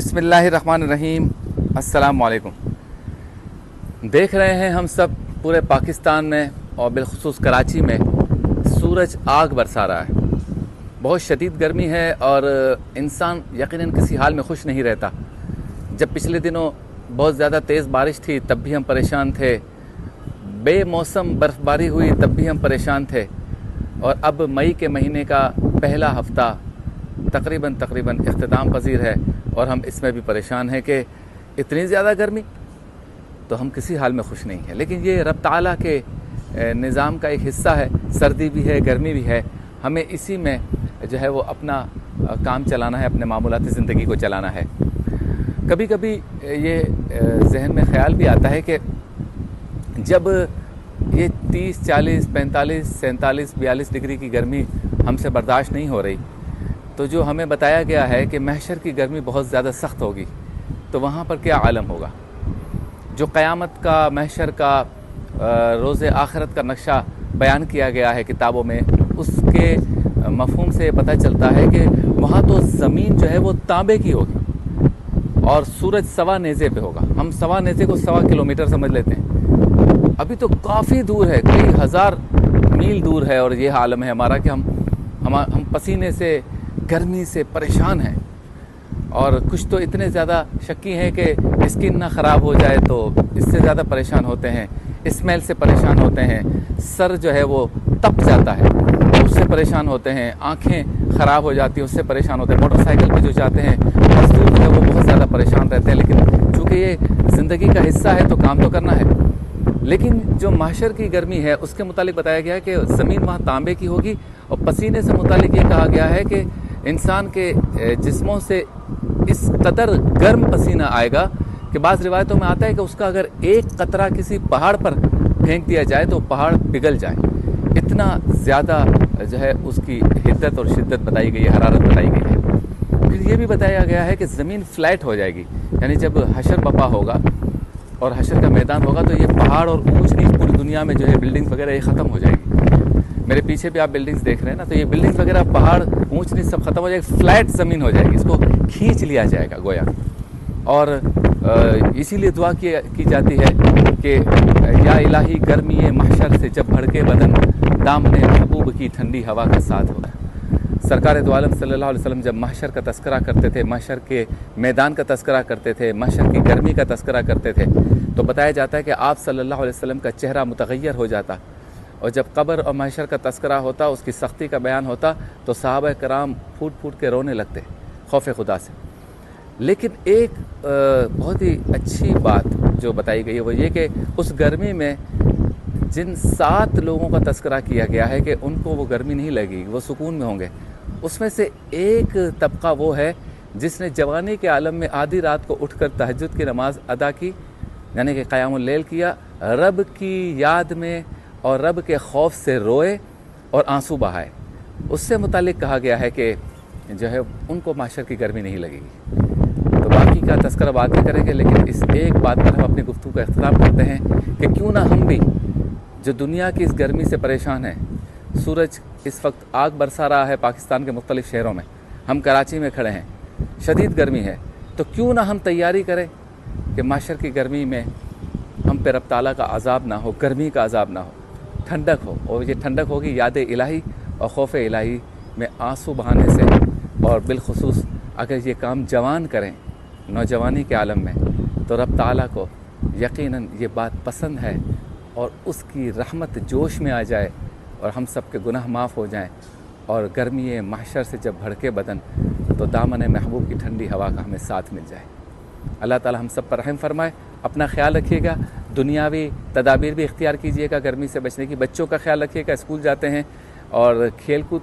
बिस्मिल्लाहिर्रहमानिर्रहीम। अस्सलाम वालेकुम। देख रहे हैं हम सब पूरे पाकिस्तान में और बिलखुसूस कराची में सूरज आग बरसा रहा है। बहुत शदीद गर्मी है और इंसान यकीनन किसी हाल में खुश नहीं रहता। जब पिछले दिनों बहुत ज़्यादा तेज़ बारिश थी तब भी हम परेशान थे, बेमौसम बर्फ़बारी हुई तब भी हम परेशान थे, और अब मई के महीने का पहला हफ़्ता तकरीबन इख्तिताम पजीर है और हम इसमें भी परेशान हैं कि इतनी ज़्यादा गर्मी, तो हम किसी हाल में खुश नहीं हैं। लेकिन ये रब ताला के निज़ाम का एक हिस्सा है, सर्दी भी है गर्मी भी है, हमें इसी में जो है वो अपना काम चलाना है, अपने मामूलाती ज़िंदगी को चलाना है। कभी कभी ये जहन में ख्याल भी आता है कि जब ये 30, 40, 45, 47, 42 डिग्री की गर्मी हमसे बर्दाश्त नहीं हो रही, तो जो हमें बताया गया है कि महशर की गर्मी बहुत ज़्यादा सख्त होगी, तो वहाँ पर क्या आलम होगा। जो क़यामत का, महशर का, रोज़े आखिरत का नक्शा बयान किया गया है किताबों में, उसके मफ़हूम से पता चलता है कि वहाँ तो ज़मीन जो है वो तांबे की होगी और सूरज सवा नेज़े पे होगा। हम सवा नेज़े को 1.25 किलोमीटर समझ लेते हैं, अभी तो काफ़ी दूर है, कई हज़ार मील दूर है, और ये आलम है हमारा कि हम पसीने से, गर्मी से परेशान हैं। और कुछ तो इतने ज़्यादा शक्की हैं कि स्किन ना ख़राब हो जाए तो इससे ज़्यादा परेशान होते हैं, स्मेल से परेशान होते हैं, सर जो है वो तप जाता है उससे परेशान होते हैं, आँखें ख़राब हो जाती हैं उससे परेशान होते हैं, मोटरसाइकिल पे जो जाते हैं मजदूर जो है वो बहुत ज़्यादा परेशान रहते हैं। लेकिन चूँकि ये ज़िंदगी का हिस्सा है तो काम तो करना है। लेकिन जो महशर की गर्मी है उसके मुतालिक बताया गया है कि ज़मीन वहाँ तांबे की होगी, और पसीने से मुतालिक ये कहा गया है कि इंसान के जिस्मों से इस कदर गर्म पसीना आएगा कि बाज़ रिवायतों में आता है कि उसका अगर एक कतरा किसी पहाड़ पर फेंक दिया जाए तो पहाड़ पिघल जाए। इतना ज़्यादा जो है उसकी हिद्दत और शिद्दत बताई गई है, हरारत बताई गई है। फिर ये भी बताया गया है कि ज़मीन फ्लैट हो जाएगी, यानी जब हशर बपा होगा और हशर का मैदान होगा तो ये पहाड़ और ऊंच नीच पूरी दुनिया में जो है बिल्डिंग्स वगैरह ये ख़त्म हो जाएगी। मेरे पीछे भी आप बिल्डिंग्स देख रहे हैं ना, तो ये बिल्डिंग्स वगैरह, पहाड़, ऊंच नीच सब खत्म हो जाएगी, फ्लैट ज़मीन हो जाएगी, इसको खींच लिया जाएगा गोया। और इसीलिए दुआ की जाती है कि या इलाही गर्मी महशर से जब भड़के बदन, दामने महबूब की ठंडी हवा का साथ होगा। सरकार दो आलम सल्लल्लाहु अलैहि वसल्लम जब महशर का तस्करा करते थे, महशर के मैदान का तस्करा करते थे, महशर की गर्मी का तस्करा करते थे, तो बताया जाता है कि आप सल्लल्लाहु अलैहि वसल्लम का चेहरा मुतग़य्यर हो जाता, और जब कब्र और महशर का तस्करा होता, उसकी सख्ती का बयान होता, तो सहाबा कराम फूट फूट के रोने लगते खौफ खुदा से। लेकिन एक बहुत ही अच्छी बात जो बताई गई है वो ये कि उस गर्मी में जिन 7 लोगों का तस्करा किया गया है कि उनको वो गर्मी नहीं लगेगी, वो सुकून में होंगे, उसमें से एक तबका वो है जिसने जवानी के आलम में आधी रात को उठकर तहज्जुद की नमाज अदा की, यानी कि क़यामुल लैल किया, रब की याद में और रब के खौफ से रोए और आंसू बहाए। उससे मुतालिक कहा गया है कि जो है उनको महशर की गर्मी नहीं लगेगी। तो बाकी का तस्करा बाद में करेंगे, लेकिन इस एक बात पर हम अपनी गुफ्तगू का इख्तिताम करते हैं कि क्यों ना हम भी जो दुनिया की इस गर्मी से परेशान हैं, सूरज इस वक्त आग बरसा रहा है पाकिस्तान के मुख्तलिफ़ शहरों में, हम कराची में खड़े हैं, शदीद गर्मी है, तो क्यों ना हम तैयारी करें कि महशर की गर्मी में हम पे रब ताला का अज़ाब ना हो, गर्मी का अज़ाब ना हो, ठंडक हो। और ये ठंडक होगी याद इलाही और खौफ इलाही में आंसू बहाने से। और बिलखुसूस अगर ये काम जवान करें नौजवानी के आलम में, तो रब ताला को यकीनन ये बात पसंद है और उसकी रहमत जोश में आ जाए और हम सब के गुनाह माफ़ हो जाएं, और गर्मी महशर से जब भड़के बदन तो दामन महबूब की ठंडी हवा का हमें साथ मिल जाए। अल्लाह ताला हम सब पर रहम फरमाए। अपना ख्याल रखिएगा, दुनियावी तदाबीर भी इख्तियार कीजिएगा गर्मी से बचने की, बच्चों का ख्याल रखिएगा, स्कूल जाते हैं और खेल कूद